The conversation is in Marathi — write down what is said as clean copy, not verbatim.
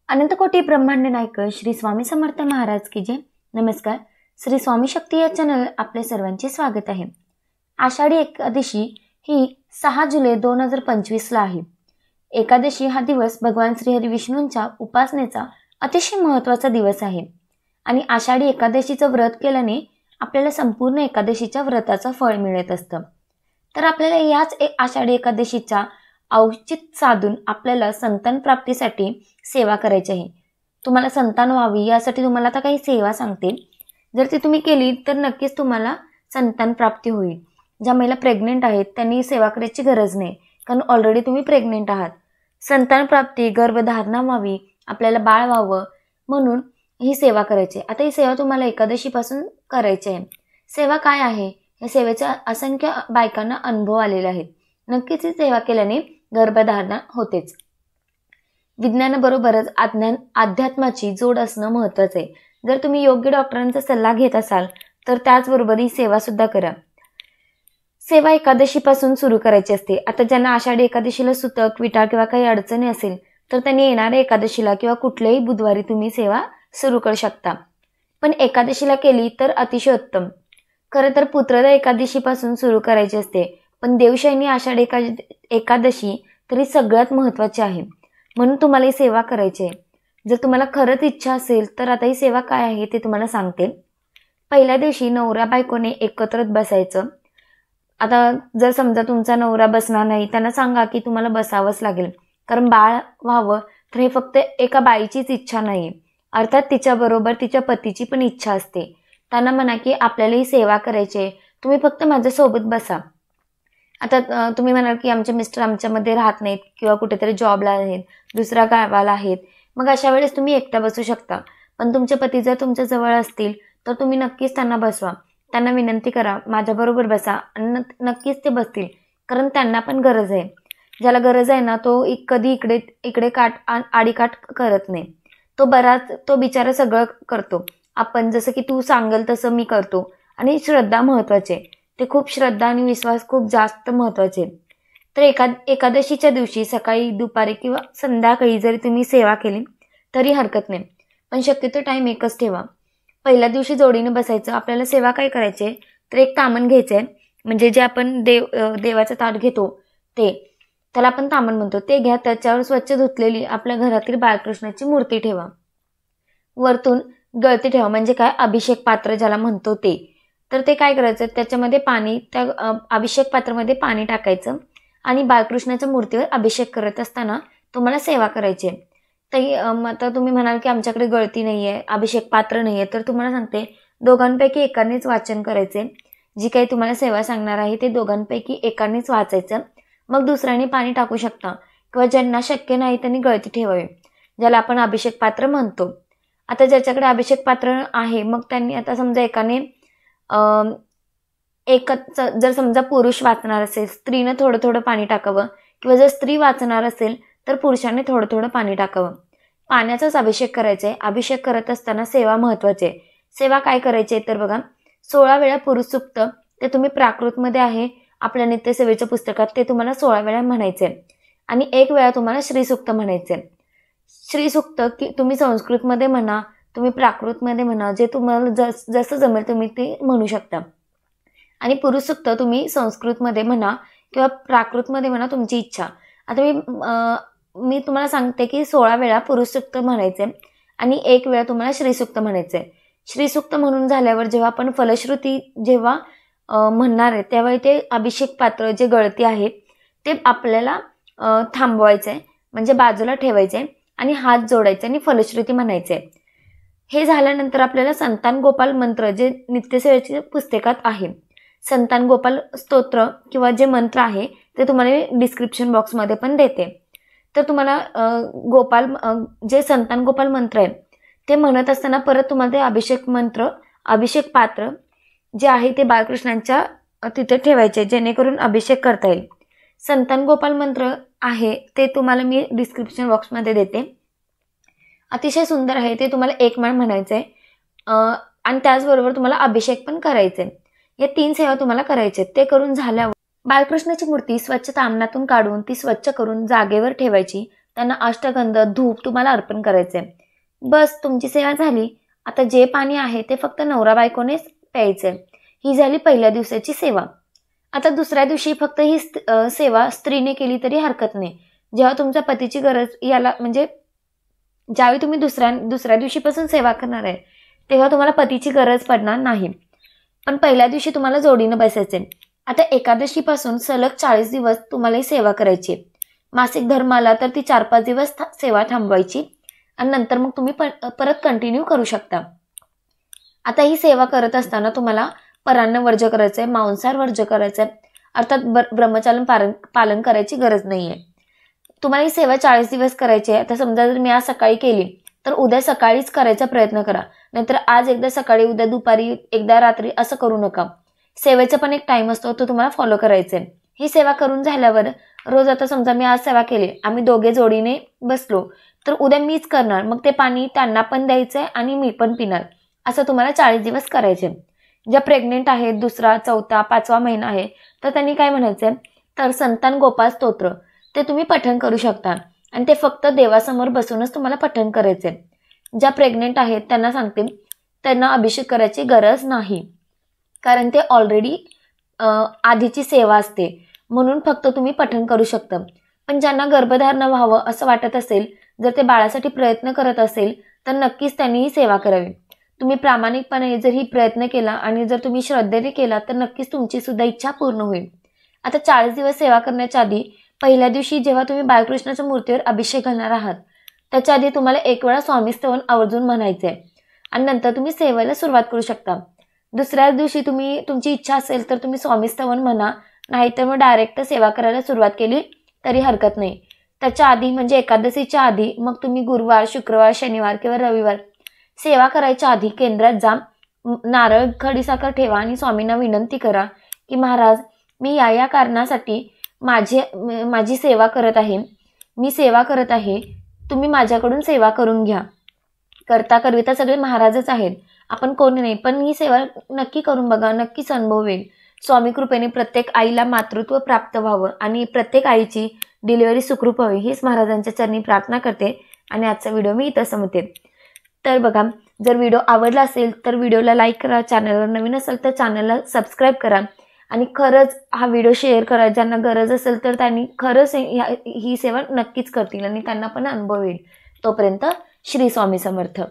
अनंतकोटी ब्रह्मांड नायक श्री स्वामी समर्थ महाराज की जय। नमस्कार। श्री स्वामी शक्ती या चॅनल आपले सर्वांचे स्वागत आहे। आषाढी एकादशी ही 6 जुलै 2025 ला आहे। एकादशी हा दिवस भगवान श्री हरी विष्णूंच्या उपासनेचा अतिशय महत्त्वाचा दिवस आहे आणि आषाढी एकादशीचं व्रत केल्याने आपल्याला संपूर्ण एकादशीच्या व्रताचं फळ मिळत असतं। तर आपल्याला याच आषाढी एकादशीचा औचित्य साधून आपल्याला संतान प्राप्तीसाठी सेवा करायची आहे। तुम्हाला संतान व्हावी यासाठी तुम्हाला आता काही सेवा सांगते। जर ती तुम्ही केली तर नक्कीच तुम्हाला संतान प्राप्ती होईल। ज्या महिला प्रेग्नेंट आहेत त्यांनी सेवा करायची गरज नाही, कारण ऑलरेडी तुम्ही प्रेग्नेंट आहात। संतान प्राप्ती, गर्भधारणा व्हावी, आपल्याला बाळ व्हावं म्हणून ही सेवा करायची। आता ही सेवा तुम्हाला एकादशीपासून करायची आहे। सेवा काय आहे? या सेवेचा असंख्य बायकांना अनुभव आलेला आहे। नक्कीच ही सेवा केल्याने गर्भधारणा होतेच। विज्ञानाबरोबरच अध्यात्माची जोड असणं महत्त्वाचं आहे। जर तुम्ही योग्य डॉक्टरांचा सल्ला घेत असाल तर त्याचबरोबर ही सेवा सुद्धा करा। सेवा एकादशीपासून सुरू करायची असते। आता ज्यांना आषाढी एकादशीला सुतक, विटाळ किंवा काही अडचणी असेल तर त्यांनी येणाऱ्या एकादशीला किंवा कुठल्याही बुधवारी तुम्ही सेवा सुरू करू शकता। पण एकादशीला केली तर अतिशय उत्तम। खरं तर पुत्रदा एकादशीपासून सुरू करायची असते, पण देवशयनी आषाढी एकादशी तरी सगळ्यात महत्त्वाची आहे, म्हणून तुम्हाला ही सेवा करायची आहे। जर तुम्हाला खरंच इच्छा असेल तर आता ही सेवा काय आहे ते तुम्हाला सांगते। पहिल्या दिवशी नवरा बायकोने एकत्रच बसायचं। आता जर समजा तुमचा नवरा बसणार नाही, त्यांना सांगा की तुम्हाला बसावंच लागेल, कारण बाळ व्हावं तर हे फक्त एका बाईचीच इच्छा नाही, अर्थात तिच्याबरोबर तिच्या पतीची पण इच्छा असते। त्यांना म्हणा की आपल्याला ही सेवा करायची आहे, तुम्ही फक्त माझ्यासोबत बसा। आता तुम्ही म्हणाल की आमचे मिस्टर आमच्यामध्ये राहत नाहीत किंवा कुठेतरी जॉबला आहेत, दुसऱ्या गावाला आहेत, मग अशा वेळेस तुम्ही एकटा बसू शकता। पण तुमचे पती जर तुमच्या जवळ असतील तर तुम्ही नक्कीच त्यांना बसवा। त्यांना विनंती करा माझ्याबरोबर बसा आणि नक्कीच ते बसतील, कारण त्यांना पण गरज आहे। ज्याला गरज आहे ना तो कधी इकडे आडीकाठ करत नाही। तो बिचारा सगळं करतो। आपण जसं की तू सांगेल तसं मी करतो। आणि श्रद्धा महत्त्वाची आहे, ते खूप श्रद्धा आणि विश्वास खूप जास्त महत्त्वाचे आहे। तर एकादशीच्या दिवशी सकाळी, दुपारी किंवा संध्याकाळी जरी तुम्ही सेवा केली तरी हरकत नाही, पण शक्यतो टाईम एकच ठेवा। पहिल्या दिवशी जोडीने बसायचं। आपल्याला सेवा काय करायची आहे तर एक तामण घ्यायचं आहे, म्हणजे जे आपण देवाचं ताट घेतो त्याला आपण तामण म्हणतो, ते घ्या। त्याच्यावर स्वच्छ धुतलेली आपल्या घरातील बाळकृष्णाची मूर्ती ठेवा। वरतून गळती ठेवा, म्हणजे काय, अभिषेक पात्र ज्याला म्हणतो ते। तर ते काय करायचं, त्याच्यामध्ये पाणी, त्या अभिषेक पात्रामध्ये पाणी टाकायचं आणि बाळकृष्णाच्या मूर्तीवर अभिषेक करत असताना तुम्हाला सेवा करायची आहे। तर आता तुम्ही म्हणाल की आमच्याकडे गळती नाही आहे, अभिषेक पात्र नाही आहे, तर तुम्हाला सांगते दोघांपैकी एकानेच वाचन करायचे। जी काही तुम्हाला सेवा सांगणार आहे ते दोघांपैकी एकानेच वाचायचं, मग दुसऱ्याने पाणी टाकू शकता, किंवा ज्यांना शक्य नाही त्यांनी गळती ठेवावी, ज्याला आपण अभिषेक पात्र म्हणतो। आता ज्याच्याकडे अभिषेक पात्र आहे मग त्यांनी, आता समजा एकाने जर समजा पुरुष वाचणार असेल, स्त्रीनं थोडं थोडं पाणी टाकावं, किंवा जर स्त्री वाचणार असेल तर पुरुषाने थोडं थोडं पाणी टाकावं। पाण्याचाच अभिषेक करायचा आहे। अभिषेक करत असताना सेवा महत्त्वाची आहे। सेवा काय करायची आहे तर बघा, 16 वेळा पुरुष सूक्त, ते तुम्ही प्राकृतमध्ये आहे आपल्या नित्यसेवेच्या पुस्तकात, ते तुम्हाला 16 वेळा म्हणायचे आणि 1 वेळा तुम्हाला श्रीसूक्त म्हणायचे। श्रीसूक्त की तुम्ही संस्कृतमध्ये म्हणा, तुम्ही प्राकृतमध्ये म्हणा, जे तुम्हाला जसं जमेल तुम्ही ते म्हणू शकता। आणि पुरुष सूक्त तुम्ही संस्कृतमध्ये म्हणा किंवा प्राकृतमध्ये म्हणा, तुमची इच्छा। आता मी तुम्हाला सांगते की 16 वेळा पुरुष सूक्त म्हणायचे आणि 1 वेळा तुम्हाला श्रीसूक्त म्हणायचे। श्रीसूक्त म्हणून झाल्यावर जेव्हा आपण फलश्रुती म्हणणार आहे त्यावेळी ते अभिषेक पात्र जे गळती आहे ते आपल्याला थांबवायचं आहे, म्हणजे बाजूला ठेवायचे आणि हात जोडायचे आणि फलश्रुती म्हणायचे। हे झाल्यानंतर आपल्याला संतान गोपाल मंत्र, जे नित्यसेवेच्या पुस्तकात आहे, संतान गोपाल स्तोत्र किंवा जे मंत्र आहे ते तुम्हाला डिस्क्रिप्शन बॉक्समध्ये पण देते। तर तुम्हाला जे संतान गोपाल मंत्र आहे ते म्हणत असताना परत तुम्हाला ते अभिषेक पात्र जे आहे ते बाळकृष्णांच्या तिथे ठेवायचे, जेणेकरून अभिषेक करता येईल। संतान गोपाल मंत्र आहे ते तुम्हाला मी डिस्क्रिप्शन बॉक्समध्ये देते। अतिशय सुंदर आहे ते, तुम्हाला 1 माळ म्हणायचं आहे आणि त्याचबरोबर तुम्हाला अभिषेक पण करायचे। या 3 सेवा तुम्हाला करायचे। ते करून झाल्यावर बाळकृष्णाची मूर्ती स्वच्छ तामणातून काढून ती स्वच्छ करून जागेवर ठेवायची। त्यांना अष्टगंध धूप तुम्हाला अर्पण करायचे. बस तुमची सेवा झाली. आता जे पाणी आहे ते फक्त नवरा बायकोनेच प्यायचे. ही झाली पहिल्या दिवसाची सेवा. आता दुसऱ्या दिवशी फक्त ही सेवा स्त्रीने केली तरी हरकत नाही. जेव्हा तुमच्या पतीची गरज याला म्हणजे ज्यावेळी तुम्ही दुसऱ्या दिवशीपासून सेवा करणार आहे तेव्हा तुम्हाला पतीची गरज पडणार नाही. पण पहिल्या दिवशी तुम्हाला जोडीनं बसायचे. आता एकादशीपासून सलग 40 दिवस तुम्हाला ही सेवा करायची. मासिक धर्माला तर ती 4-5 दिवस सेवा थांबवायची आणि नंतर मग तुम्ही परत कंटिन्यू करू शकता. आता ही सेवा करत असताना तुम्हाला परान्न वर्ज्य करायचंय, मांसाहार वर्ज्य करायचंय, अर्थात ब्रह्मचार्य पालन करायची गरज नाहीये. तुम्हाला ही सेवा 40 दिवस करायची आहे. आता समजा जर मी आज सकाळी केली तर उद्या सकाळीच करायचा प्रयत्न करा. नाहीतर आज एकदा सकाळी, उद्या दुपारी, एकदा रात्री असं करू नका. सेवेचा पण एक टाइम असतो, तो तुम्हाला फॉलो करायचा आहे. ही सेवा करून झाल्यावर रोज आता समजा मी आज सेवा केली, आम्ही दोघे जोडीने बसलो, तर उद्या मीच करणार. मग ते पाणी त्यांना पण द्यायचंय आणि मी पण पिणार. असं तुम्हाला 40 दिवस करायचे. ज्या प्रेग्नेंट आहेत, 2रा, 4था, 5वा महिना आहे, तर त्यांनी काय म्हणायचंय, तर संतान गोपाळ स्तोत्र ते तुम्ही पठण करू शकता आणि ते फक्त देवासमोर बसूनच तुम्हाला पठण करायचे. ज्या प्रेग्नेंट आहेत त्यांना सांगते, त्यांना अभिषेक करायची गरज नाही, कारण ते ऑलरेडी आधीची सेवा असते, म्हणून फक्त तुम्ही पठण करू शकता. पण ज्यांना गर्भधारणा व्हावं असं वाटत असेल, जर ते बाळासाठी प्रयत्न करत असेल तर नक्कीच त्यांनी ही सेवा करावी. तुम्ही प्रामाणिकपणे जर ही प्रयत्न केला आणि जर तुम्ही श्रद्धेने केला तर नक्कीच तुमची सुद्धा इच्छा पूर्ण होईल. आता 40 दिवस सेवा करण्याच्या आधी पहिल्या दिवशी जेव्हा तुम्ही बाळकृष्णाच्या मूर्तीवर अभिषेक घालणार आहात त्याच्या आधी तुम्हाला 1 वेळा स्वामी स्तवन आवर्जून म्हणायचे आणि नंतर तुम्ही सेवेला सुरुवात करू शकता. दुसऱ्या दिवशी तुमची इच्छा असेल तर तुम्ही स्वामी स्तवन म्हणा, नाहीतर मग डायरेक्ट सेवा करायला सुरुवात केली तरी हरकत नाही. त्याच्या आधी म्हणजे एकादशीच्या आधी मग तुम्ही गुरुवार, शुक्रवार, शनिवार किंवा रविवार सेवा करायच्या आधी केंद्रात जा, नारळ, खडीसाखर ठेवा आणि स्वामींना विनंती करा की महाराज, मी या कारणासाठी माझी सेवा करत आहे, मी सेवा करत आहे, तुम्ही माझ्याकडून सेवा करून घ्या. करता करविता सगळे महाराजच आहेत, आपण कोणी नाही, पण ही सेवा नक्की करून बघा, नक्कीच अनुभव येईल. स्वामी कृपेने प्रत्येक आईला मातृत्व प्राप्त व्हावं आणि प्रत्येक आईची डिलिव्हरी सुखरूप व्हावी हीच महाराजांच्या चरणी प्रार्थना करते आणि आजचा व्हिडिओ मी इथं संपते. तर बघा, जर व्हिडिओ आवडला असेल तर व्हिडिओला लाईक करा, चॅनलवर नवीन असेल तर चॅनलला सबस्क्राईब करा आणि खरंच हा व्हिडिओ शेअर करा. ज्यांना गरज असेल तर त्यांनी खरंच ही सेवा नक्कीच करतील आणि त्यांना पण अनुभव येईल. तोपर्यंत श्री स्वामी समर्थ.